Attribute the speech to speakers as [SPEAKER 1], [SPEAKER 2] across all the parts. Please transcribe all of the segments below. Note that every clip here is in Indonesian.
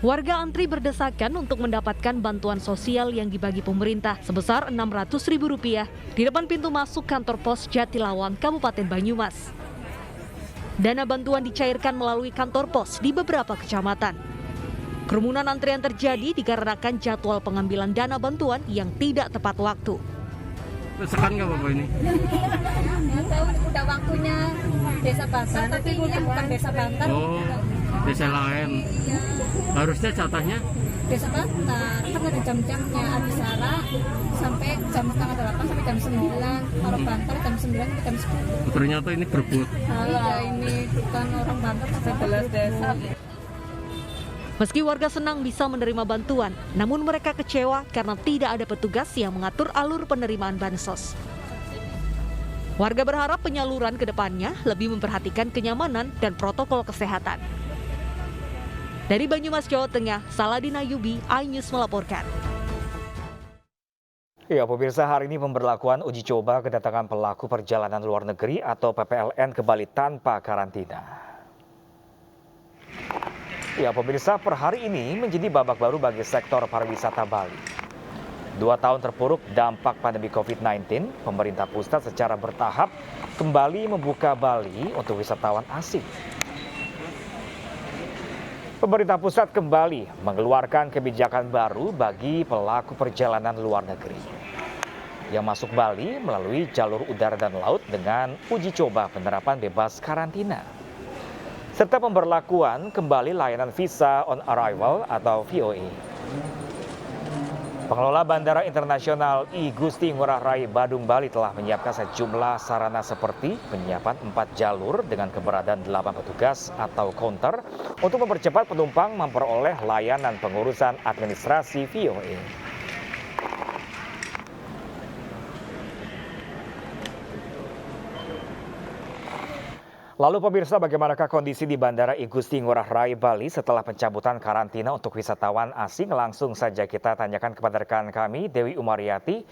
[SPEAKER 1] Warga antri berdesakan untuk mendapatkan bantuan sosial yang dibagi pemerintah sebesar Rp600.000 di depan pintu masuk kantor pos Jatilawang, Kabupaten Banyumas. Dana bantuan dicairkan melalui kantor pos di beberapa kecamatan. Kerumunan antrian terjadi dikarenakan jadwal pengambilan dana bantuan yang tidak tepat waktu.
[SPEAKER 2] Desakan nggak Bapak ini?
[SPEAKER 3] Nggak tahu, udah waktunya Desa Bantar, tapi ini bukan Desa Bantar.
[SPEAKER 2] Oh, desa lain. Harusnya jatahnya?
[SPEAKER 3] Desa Bantar, kan ada jam-jamnya, Abisara sampai jam setengah 8 sampai jam 9. Kalau Bantar jam 9 sampai jam 10.
[SPEAKER 2] Ternyata ini berebut.
[SPEAKER 3] Iya, ini bukan orang Bantar, tapi belas desa.
[SPEAKER 1] Meski warga senang bisa menerima bantuan, namun mereka kecewa karena tidak ada petugas yang mengatur alur penerimaan bansos. Warga berharap penyaluran ke depannya lebih memperhatikan kenyamanan dan protokol kesehatan. Dari Banyumas, Jawa Tengah, Saladin Ayubi, iNews melaporkan.
[SPEAKER 4] Ya, pemirsa, hari ini pemberlakuan uji coba kedatangan pelaku perjalanan luar negeri atau PPLN ke Bali tanpa karantina. Ya, pemirsa, per hari ini menjadi babak baru bagi sektor pariwisata Bali. 2 tahun terpuruk dampak pandemi COVID-19, pemerintah pusat secara bertahap kembali membuka Bali untuk wisatawan asing. Pemerintah pusat kembali mengeluarkan kebijakan baru bagi pelaku perjalanan luar negeri yang masuk Bali melalui jalur udara dan laut dengan uji coba penerapan bebas karantina, serta pemberlakuan kembali layanan Visa on Arrival atau VOA. Pengelola Bandara Internasional I Gusti Ngurah Rai Badung Bali telah menyiapkan sejumlah sarana seperti penyiapan 4 jalur dengan keberadaan 8 petugas atau counter untuk mempercepat penumpang memperoleh layanan pengurusan administrasi VOA. Lalu pemirsa, bagaimanakah kondisi di Bandara I Gusti Ngurah Rai Bali setelah pencabutan karantina untuk wisatawan asing? Langsung saja kita tanyakan kepada rekan kami, Dewi Umaryati.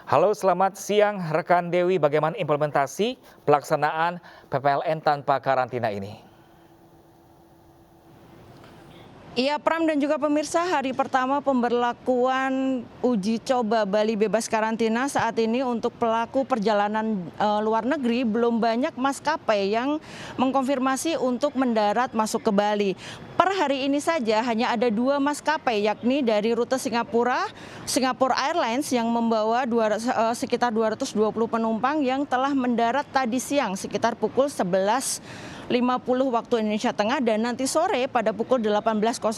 [SPEAKER 4] Halo, selamat siang rekan Dewi, bagaimana implementasi pelaksanaan PPLN tanpa karantina ini?
[SPEAKER 5] Iya, Pram dan juga pemirsa, hari pertama pemberlakuan uji coba Bali bebas karantina saat ini untuk pelaku perjalanan luar negeri, belum banyak maskapai yang mengkonfirmasi untuk mendarat masuk ke Bali. Per hari ini saja hanya ada 2 maskapai, yakni dari rute Singapura Airlines yang membawa sekitar 220 penumpang yang telah mendarat tadi siang sekitar pukul 11.50 waktu Indonesia Tengah, dan nanti sore pada pukul 18.05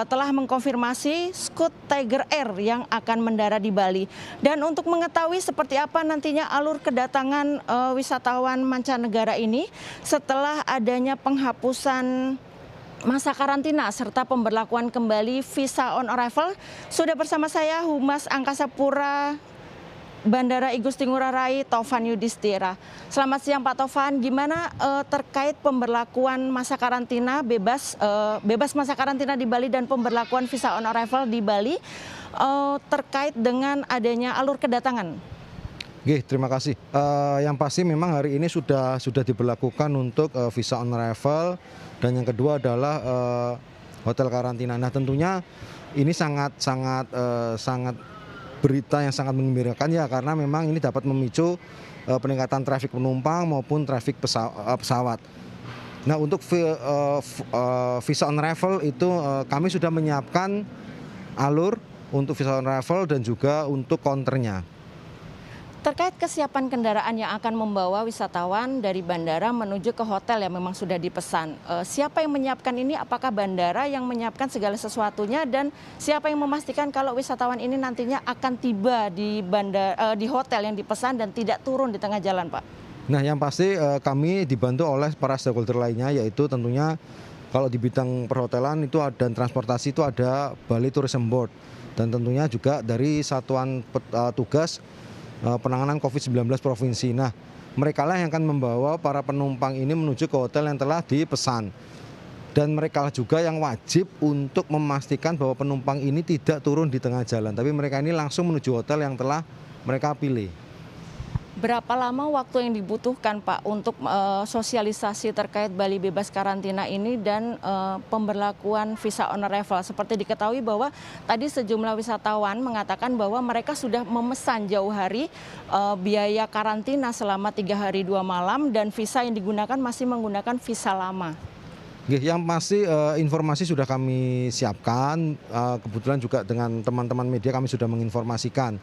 [SPEAKER 5] telah mengkonfirmasi Scoot Tiger Air yang akan mendarat di Bali. Dan untuk mengetahui seperti apa nantinya alur kedatangan wisatawan mancanegara ini setelah adanya penghapusan masa karantina serta pemberlakuan kembali Visa on Arrival, sudah bersama saya Humas Angkasa Pura Bandara I Gusti Ngurah Rai, Taufan Yudhistira. Selamat siang Pak Taufan, gimana terkait pemberlakuan masa karantina bebas masa karantina di Bali dan pemberlakuan Visa on Arrival di Bali terkait dengan adanya alur kedatangan?
[SPEAKER 6] Oke, terima kasih. Yang pasti memang hari ini sudah diberlakukan untuk Visa on Arrival, dan yang kedua adalah hotel karantina. Nah, tentunya ini sangat berita yang sangat menggembirakan ya, karena memang ini dapat memicu peningkatan trafik penumpang maupun trafik pesawat. Nah, untuk Visa on Arrival itu kami sudah menyiapkan alur untuk Visa on Arrival dan juga untuk counternya.
[SPEAKER 5] Terkait kesiapan kendaraan yang akan membawa wisatawan dari bandara menuju ke hotel yang memang sudah dipesan, siapa yang menyiapkan ini? Apakah bandara yang menyiapkan segala sesuatunya, dan siapa yang memastikan kalau wisatawan ini nantinya akan tiba di hotel yang dipesan dan tidak turun di tengah jalan, Pak?
[SPEAKER 6] Nah, yang pasti kami dibantu oleh para stakeholder lainnya, yaitu tentunya kalau di bidang perhotelan itu dan transportasi itu ada Bali Tourism Board, dan tentunya juga dari Satuan Tugas Penanganan COVID-19 Provinsi. Nah, mereka lah yang akan membawa para penumpang ini menuju ke hotel yang telah dipesan. Dan mereka juga yang wajib untuk memastikan bahwa penumpang ini tidak turun di tengah jalan, tapi mereka ini langsung menuju hotel yang telah mereka pilih.
[SPEAKER 5] Berapa lama waktu yang dibutuhkan Pak untuk sosialisasi terkait Bali bebas karantina ini dan pemberlakuan visa on arrival? Seperti diketahui bahwa tadi sejumlah wisatawan mengatakan bahwa mereka sudah memesan jauh hari biaya karantina selama 3 hari 2 malam dan visa yang digunakan masih menggunakan visa lama.
[SPEAKER 6] Yang pasti informasi sudah kami siapkan, kebetulan juga dengan teman-teman media kami sudah menginformasikan.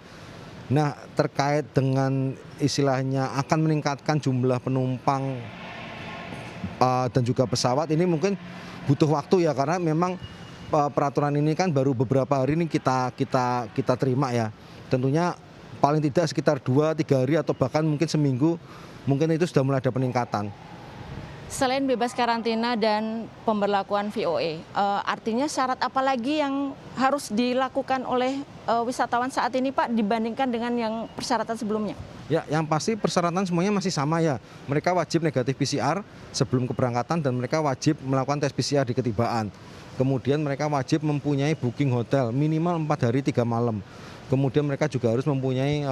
[SPEAKER 6] Nah, terkait dengan istilahnya akan meningkatkan jumlah penumpang dan juga pesawat, ini mungkin butuh waktu ya, karena memang peraturan ini kan baru beberapa hari ini kita terima ya. Tentunya paling tidak sekitar 2-3 hari atau bahkan mungkin seminggu, mungkin itu sudah mulai ada peningkatan.
[SPEAKER 5] Selain bebas karantina dan pemberlakuan VOE, artinya syarat apa lagi yang harus dilakukan oleh wisatawan saat ini Pak dibandingkan dengan yang persyaratan sebelumnya?
[SPEAKER 6] Ya, yang pasti persyaratan semuanya masih sama ya. Mereka wajib negatif PCR sebelum keberangkatan dan mereka wajib melakukan tes PCR di ketibaan. Kemudian mereka wajib mempunyai booking hotel minimal 4 hari 3 malam. Kemudian mereka juga harus mempunyai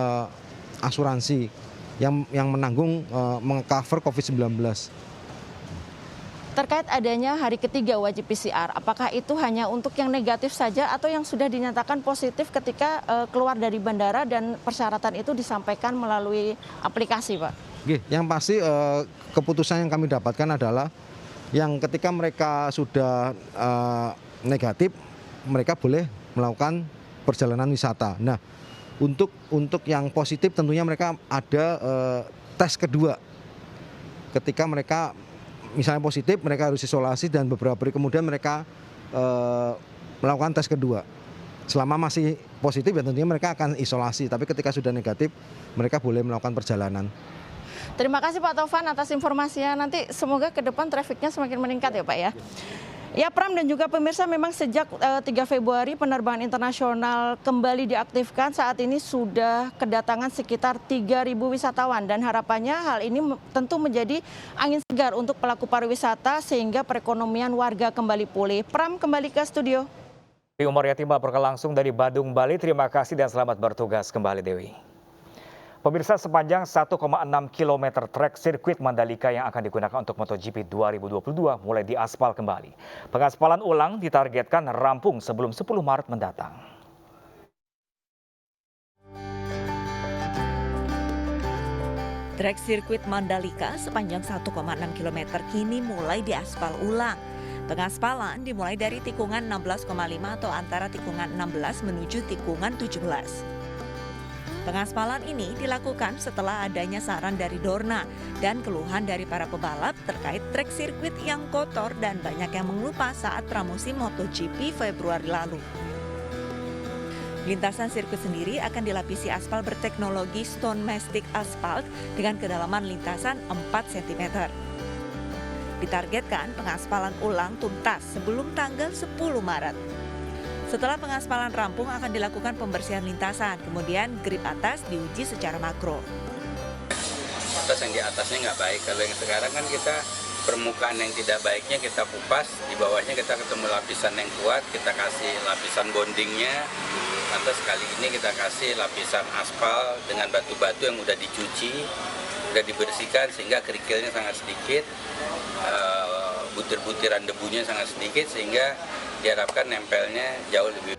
[SPEAKER 6] asuransi yang menanggung meng-cover COVID-19.
[SPEAKER 5] Terkait adanya hari ketiga wajib PCR, apakah itu hanya untuk yang negatif saja atau yang sudah dinyatakan positif ketika keluar dari bandara dan persyaratan itu disampaikan melalui aplikasi, Pak?
[SPEAKER 6] Yang pasti keputusan yang kami dapatkan adalah yang ketika mereka sudah negatif, mereka boleh melakukan perjalanan wisata. Nah, untuk yang positif tentunya mereka ada tes kedua. Ketika mereka misalnya positif, mereka harus isolasi dan beberapa hari kemudian mereka melakukan tes kedua. Selama masih positif ya tentunya mereka akan isolasi, tapi ketika sudah negatif mereka boleh melakukan perjalanan.
[SPEAKER 5] Terima kasih Pak Taufan atas informasinya. Nanti semoga ke depan trafiknya semakin meningkat ya Pak ya. Ya Pram dan juga pemirsa, memang sejak 3 Februari penerbangan internasional kembali diaktifkan. Saat ini sudah kedatangan sekitar 3.000 wisatawan dan harapannya hal ini tentu menjadi angin segar untuk pelaku pariwisata sehingga perekonomian warga kembali pulih. Pram, kembali ke studio.
[SPEAKER 4] Dewi Umaryati melaporkan langsung dari Badung, Bali. Terima kasih dan selamat bertugas kembali, Dewi. Pemirsa, sepanjang 1,6 km trek sirkuit Mandalika yang akan digunakan untuk MotoGP 2022 mulai diaspal kembali. Pengaspalan ulang ditargetkan rampung sebelum 10 Maret mendatang.
[SPEAKER 7] Trek sirkuit Mandalika sepanjang 1,6 km kini mulai diaspal ulang. Pengaspalan dimulai dari tikungan 16,5 atau antara tikungan 16 menuju tikungan 17. Pengaspalan ini dilakukan setelah adanya saran dari Dorna dan keluhan dari para pebalap terkait trek sirkuit yang kotor dan banyak yang mengelupa saat pramusim MotoGP Februari lalu. Lintasan sirkuit sendiri akan dilapisi aspal berteknologi Stone Mastic Asphalt dengan kedalaman lintasan 4 cm. Ditargetkan pengaspalan ulang tuntas sebelum tanggal 10 Maret. Setelah pengaspalan rampung akan dilakukan pembersihan lintasan, kemudian grip atas diuji secara makro.
[SPEAKER 8] Atas yang di atasnya nggak baik, kalau yang sekarang kan kita permukaan yang tidak baiknya kita kupas, di bawahnya kita ketemu lapisan yang kuat, kita kasih lapisan bondingnya, atas kali ini kita kasih lapisan aspal dengan batu-batu yang udah dicuci, udah dibersihkan sehingga kerikilnya sangat sedikit, butir-butiran debunya sangat sedikit sehingga diharapkan nempelnya jauh lebih.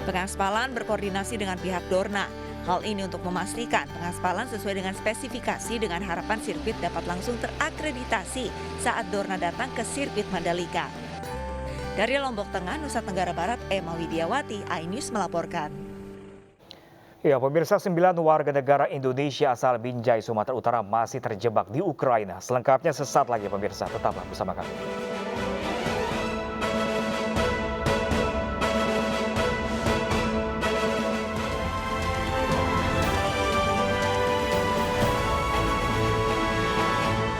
[SPEAKER 7] Pengaspalan berkoordinasi dengan pihak Dorna. Hal ini untuk memastikan pengaspalan sesuai dengan spesifikasi dengan harapan sirkuit dapat langsung terakreditasi saat Dorna datang ke sirkuit Mandalika. Dari Lombok Tengah, Nusa Tenggara Barat, Emma Widiawati, iNews melaporkan.
[SPEAKER 4] Ya, pemirsa, 9 warga negara Indonesia asal Binjai, Sumatera Utara masih terjebak di Ukraina. Selengkapnya sesaat lagi pemirsa, tetaplah bersama kami.